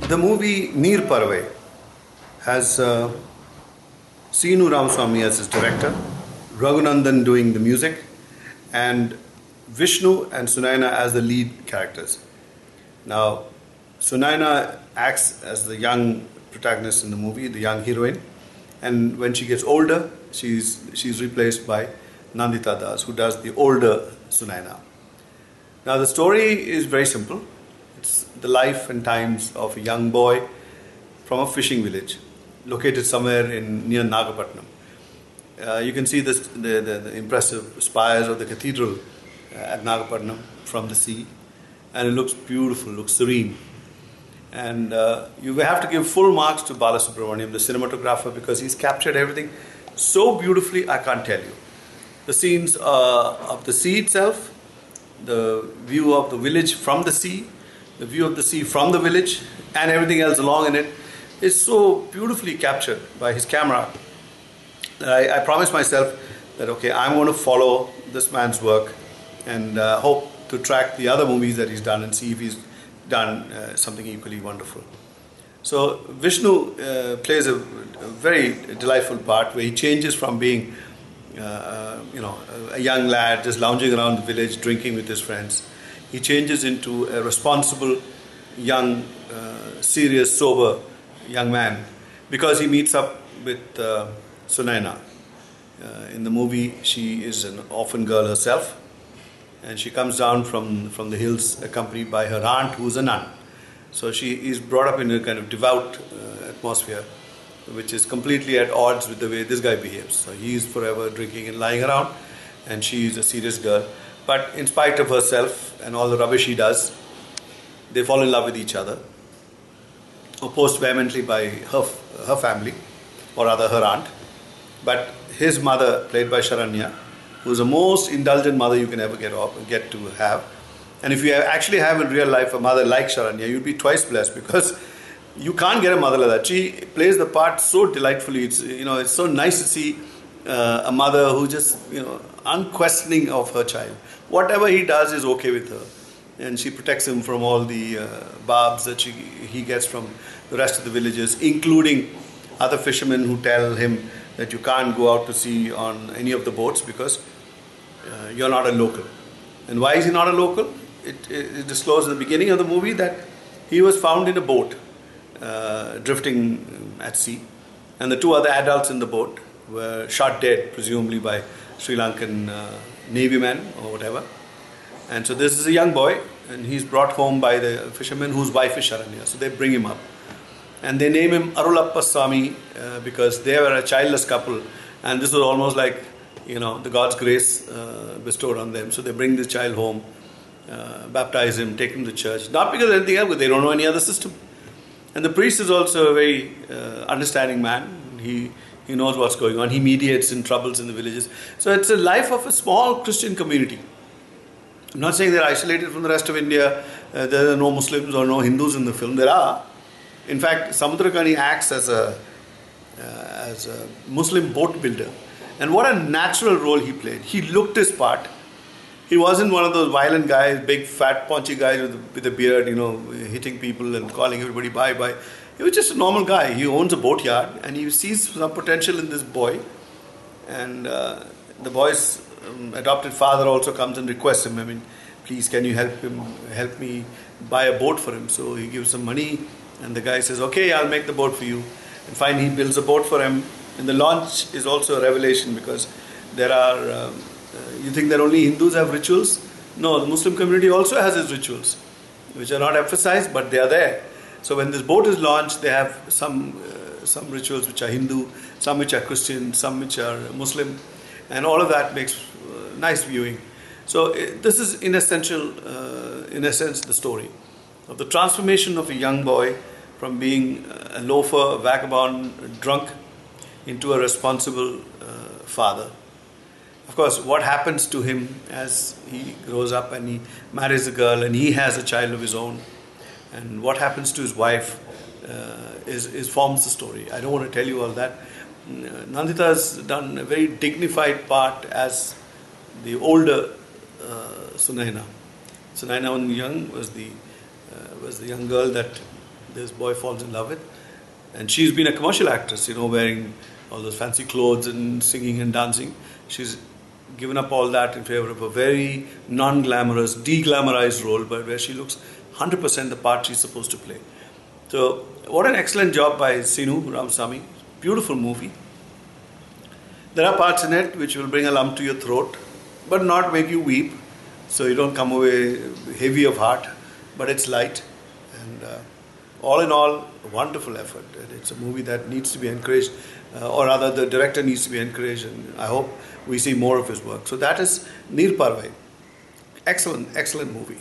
The movie Neerparavai has Seenu Ramaswamy as its director, Raghunandan doing the music, and Vishnu and Sunaina as the lead characters. Now, Sunaina acts as the young protagonist in the movie, the young heroine, and when she gets older, she's replaced by Nandita Das, who does the older Sunaina. Now, the story is very simple. It's the life and times of a young boy from a fishing village located somewhere near Nagapattinam. You can see the impressive spires of the cathedral at Nagapattinam from the sea, and it looks beautiful, looks serene. And you have to give full marks to Balasubramaniam, the cinematographer, because he's captured everything so beautifully, I can't tell you. The scenes of the sea itself, the view of the village from the sea, the view of the sea from the village, and everything else along in it is so beautifully captured by his camera that I promised myself that, okay, I'm going to follow this man's work and hope to track the other movies that he's done and see if he's done something equally wonderful. So Vishnu plays a very delightful part where he changes from being a young lad just lounging around the village drinking with his friends. He changes into a responsible, young, serious, sober young man because he meets up with Sunaina. In the movie, she is an orphan girl herself, and she comes down from the hills accompanied by her aunt, who's a nun. So she is brought up in a kind of devout atmosphere, which is completely at odds with the way this guy behaves. So he is forever drinking and lying around, and she is a serious girl. But in spite of herself and all the rubbish he does, they fall in love with each other, opposed vehemently by her family, or rather her aunt. But his mother, played by Sharanya, who is the most indulgent mother you can ever get to have. And if you actually have in real life a mother like Sharanya, you'd be twice blessed, because you can't get a mother like that. She plays the part so delightfully. It's so nice to see a mother who just unquestioning of her child. Whatever he does is okay with her, and she protects him from all the barbs that he gets from the rest of the villagers, including other fishermen who tell him that you can't go out to sea on any of the boats because you're not a local. And why is he not a local? It disclosed at the beginning of the movie that he was found in a boat drifting at sea, and the two other adults in the boat were shot dead, presumably by Sri Lankan Navy men or whatever. And so this is a young boy, and he's brought home by the fisherman whose wife is Sharanya. So they bring him up, and they name him Arulappa Swami because they were a childless couple, and this was almost like the God's grace bestowed on them. So they bring this child home, baptize him, take him to church, not because of anything else, but they don't know any other system. And the priest is also a very understanding man. He knows what's going on. He mediates in troubles in the villages. So it's a life of a small Christian community. I'm not saying they're isolated from the rest of India. There are no Muslims or no Hindus in the film. There are. In fact, Samudrakani acts as a Muslim boat builder. And what a natural role he played. He looked his part. He wasn't one of those violent guys, big, fat, paunchy guys with a beard, hitting people and calling everybody bye. He was just a normal guy. He owns a boatyard, and he sees some potential in this boy. And the boy's adopted father also comes and requests him, please, can you help me buy a boat for him? So he gives some money, and the guy says, okay, I'll make the boat for you. And finally he builds a boat for him. And the launch is also a revelation, because there are... you think that only Hindus have rituals? No, the Muslim community also has its rituals, which are not emphasized, but they are there. So when this boat is launched, they have some rituals which are Hindu, some which are Christian, some which are Muslim, and all of that makes nice viewing. So this is in a sense the story of the transformation of a young boy from being a loafer, vagabond, drunk, into a responsible father. Of course, what happens to him as he grows up and he marries a girl and he has a child of his own, and what happens to his wife forms the story. I don't want to tell you all that. Nandita has done a very dignified part as the older Sunaina. Sunaina, when young, was the young girl that this boy falls in love with. And she's been a commercial actress, wearing all those fancy clothes and singing and dancing. She's given up all that in favor of a very non-glamorous, de-glamorized role, but where she looks 100% the part she's supposed to play. So, what an excellent job by Sinu Ramaswamy. Beautiful movie. There are parts in it which will bring a lump to your throat, but not make you weep, so you don't come away heavy of heart, but it's light. And all in all, a wonderful effort. And it's a movie that needs to be encouraged, or rather the director needs to be encouraged, and I hope we see more of his work. So that is Neerparavai. Excellent, excellent movie.